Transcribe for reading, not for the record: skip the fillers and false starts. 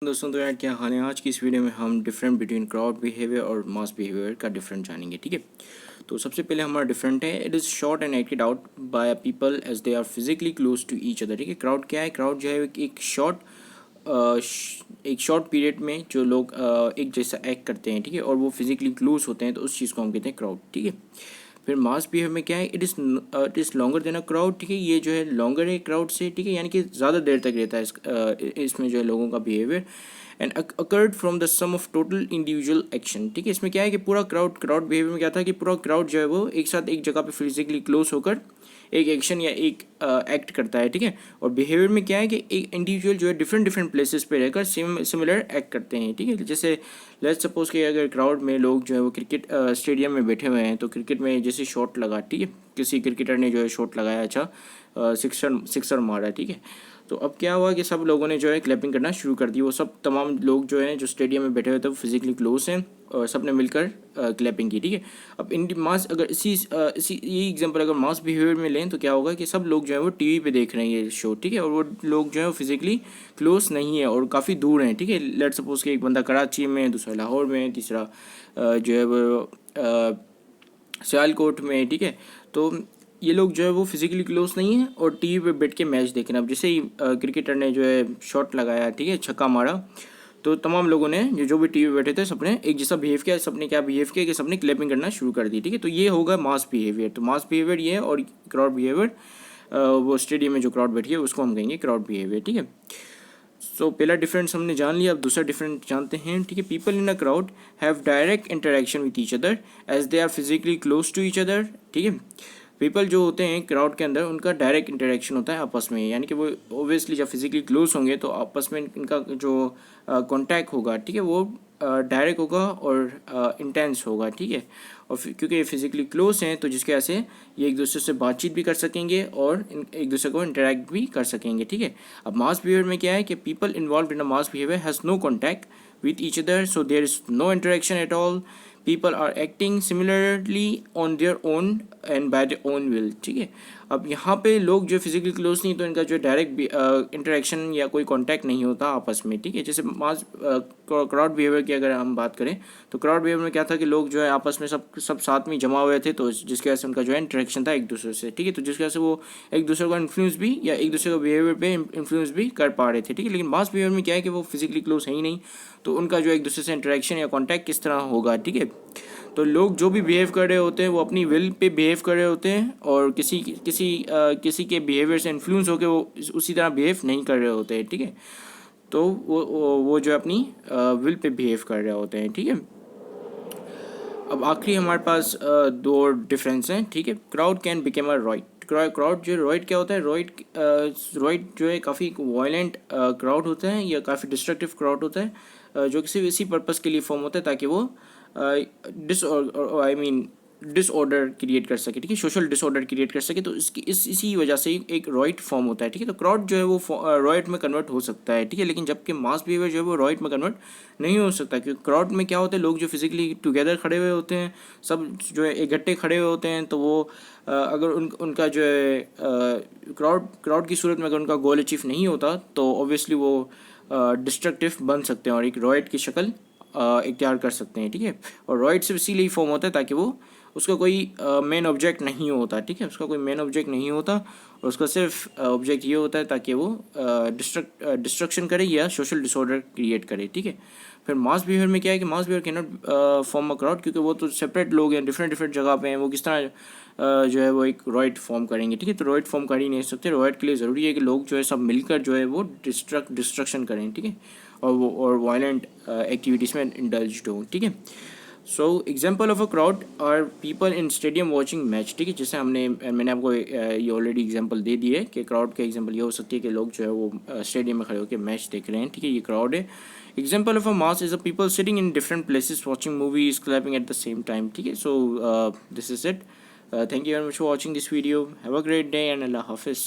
दोस्तों तो यार क्या हाल है। आज की इस वीडियो में हम डिफरेंट बिटवीन क्राउड बिहेवियर और मास बिहेवियर का डिफरेंट जानेंगे। ठीक है, तो सबसे पहले हमारा डिफरेंट है, it is short and acted out by people as they are physically close to each other. ठीक है, क्राउड क्या है? क्राउड जो है एक शॉर्ट पीरियड में जो लोग एक जैसा एक्ट करते हैं, ठीक है, और वो फिजिकली क्लोज होते हैं, तो उस चीज़ को हम कहते हैं क्राउड। ठीक है, फिर मास बिहेवियर में क्या है? It is longer than a crowd. ठीक है, ये जो है लॉन्गर है क्राउड से। ठीक है, यानी कि ज़्यादा देर तक रहता है इसमें जो है लोगों का behaviour. And occurred from the sum of total individual action. ठीक है, इसमें क्या है कि पूरा क्राउड बिहेवियर में क्या था कि पूरा क्राउड जो है वो एक साथ एक जगह पे फिजिकली क्लोज होकर एक एक्शन या एक एक्ट करता है। ठीक है, और बिहेवियर में क्या है कि एक इंडिविजुअल जो है डिफरेंट डिफरेंट प्लेसेस पे रहकर सिमिलर एक्ट करते हैं। ठीक है, जैसे लेट्स सपोज कि अगर क्राउड में लोग जो है वो क्रिकेट स्टेडियम में बैठे हुए हैं, तो क्रिकेट में जैसे शॉट लगा, ठीक है, किसी क्रिकेटर ने जो है शॉट लगाया, अच्छा सिक्सर मारा। ठीक है, तो अब क्या हुआ कि सब लोगों ने जो है क्लैपिंग करना शुरू कर दी। वो सब तमाम लोग जो हैं जो स्टेडियम में बैठे हुए थे वो फिजिकली क्लोज हैं और सब ने मिलकर क्लैपिंग की। ठीक है, अब इन मास अगर इसी ये एग्जांपल अगर मास बिहेवियर में लें तो क्या होगा कि सब लोग जो है वो टीवी पे देख रहे हैं ये शो। ठीक है, और वो लोग जो है वो फिजिकली क्लोज नहीं है और काफ़ी दूर हैं। ठीक है, लेट्स सपोज कि एक बंदा कराची में, दूसरा लाहौर में, तीसरा जो है वो सियालकोट में। ठीक है, तो ये लोग जो है वो फिजिकली क्लोज नहीं है और टीवी पे बैठ के मैच देख रहे हैं। अब जैसे ही क्रिकेटर ने जो है शॉट लगाया, ठीक है, छक्का मारा, तो तमाम लोगों ने जो भी टीवी पे बैठे थे सबने एक जैसा बिहेव किया। सबने क्या बिहेव किया कि सबने क्लैपिंग करना शुरू कर दी। ठीक है, तो ये होगा मास बिहेवियर। तो मास बिहेवियर ये है, और क्राउड बिहेवियर वो स्टेडियम में जो क्राउड बैठी है उसको हम कहेंगे क्राउड बिहेवियर। ठीक है, सो पहला डिफरेंस हमने जान लिया, अब दूसरा डिफरेंस जानते हैं। ठीक है, people in a crowd have direct interaction with each other as they are physically close to each other. ठीक है, पीपल जो होते हैं क्राउड के अंदर उनका डायरेक्ट इंटरेक्शन होता है आपस में, यानी कि वो ओबियसली जब फिजिकली क्लोज होंगे तो आपस में इनका जो कांटेक्ट होगा, ठीक है, वो डायरेक्ट होगा और इंटेंस होगा। ठीक है, और क्योंकि ये फिजिकली क्लोज हैं तो जिसकी वजह से ये एक दूसरे से बातचीत भी कर सकेंगे और एक दूसरे को इंटरेक्ट भी कर सकेंगे। ठीक है, अब मास बिहेवियर में क्या है कि people involved in a mass behaviour has no contact with each other, so there is no interaction at all. People are acting similarly on their own and by their own will. ठीक है, अब यहाँ पे लोग जो physically close नहीं तो इनका जो डायरेक्ट इंटरेक्शन या कोई कांटेक्ट नहीं होता आपस में। ठीक है, जैसे मास क्राउड बिहेवियर की अगर हम बात करें तो क्राउड बिहेवियर में क्या था कि लोग जो है आपस में सब साथ में जमा हुए थे, तो जिसकी वजह से उनका जो है इंटरेक्शन था एक दूसरे से। ठीक है, तो जिसकी वजह से वो एक दूसरे को इन्फ्लुएंस भी या एक दूसरे को बिहेवियर पे इन्फ्लुएंस भी कर पा रहे थे। ठीक है, लेकिन मास बिहेवियर में क्या है कि वो फिजिकली क्लोज है ही नहीं, तो उनका जो एक दूसरे से इंटरेक्शन या कांटेक्ट किस तरह होगा। ठीक है, तो लोग जो भी बिहेव कर रहे होते हैं वो अपनी विल पे बिहेव कर रहे होते हैं और किसी के बिहेवियर से इन्फ्लुएंस होकर वो उसी तरह बिहेव नहीं कर रहे होते हैं। ठीक है, तो वो जो अपनी विल पे बिहेव कर रहे होते हैं। ठीक है, अब आखिरी हमारे पास दो डिफरेंस हैं। ठीक है, crowd can become a riot. Crowd जो रॉइट क्या होता है? रॉइट जो है काफ़ी वायलेंट क्राउड होता है या काफ़ी डिस्ट्रक्टिव क्राउड होता है, जो किसी इसी पर्पज़ के लिए फॉर्म होता है ताकि वो डिसऑर्डर क्रिएट कर सके। ठीक है, सोशल डिसऑर्डर क्रिएट कर सके, तो इसी वजह से एक रॉइट फॉर्म होता है। ठीक है, तो क्राउड जो है वो रॉइट में कन्वर्ट हो सकता है। ठीक है, लेकिन जबकि मास बिहेवियर जो है वो रॉइट में कन्वर्ट नहीं हो सकता, क्योंकि क्राउड में क्या होता है, लोग जो फिजिकली टुगेदर खड़े हुए होते हैं, सब जो है इकट्ठे खड़े हुए होते हैं, तो वो अगर उनका जो है क्राउड की सूरत में अगर उनका गोल अचीव नहीं होता तो ऑब्वियसली वो डिस्ट्रक्टिव बन सकते हैं और एक रॉइट की शक्ल इख्तियार कर सकते हैं। ठीक है, और रॉइट सिर्फ इसीलिए फॉर्म होता है ताकि वो उसका कोई मेन ऑब्जेक्ट नहीं होता। ठीक है, उसका कोई मेन ऑब्जेक्ट नहीं होता और उसका सिर्फ ऑब्जेक्ट ये होता है ताकि वो डिस्ट्रक्शन करे या सोशल डिसऑर्डर क्रिएट करे। ठीक है, फिर मास बिहेवियर में क्या है कि mass behaviour cannot form a crowd, क्योंकि वो तो सेपरेट लोग हैं, डिफरेंट डिफरेंट जगह पे हैं, वो किस तरह जो है वो एक रॉइट फॉर्म करेंगे। ठीक है, तो रॉइट फॉर्म कर ही नहीं सकते। रॉइट के लिए ज़रूरी है कि लोग जो है सब मिलकर जो है वो डिस्ट्रक्शन करें। ठीक है, और वायलेंट एक्टिविटीज़ में इंडल्ज्ड हों। ठीक है, so example of a crowd are people in stadium watching match. ठीक है, जैसे मैंने आपको ये ऑलरेडी एग्जाम्पल दे दी है कि क्राउड का एग्जाम्पल ये हो सकती है कि लोग जो है वो स्टेडियम में खड़े होकर मैच देख रहे हैं। ठीक है, ये क्राउड है। Example of a mass is a people sitting in different places watching movies clapping at the same time. ठीक है, so this is it. Thank you very much for watching this video. Have a great day and Allah Hafiz.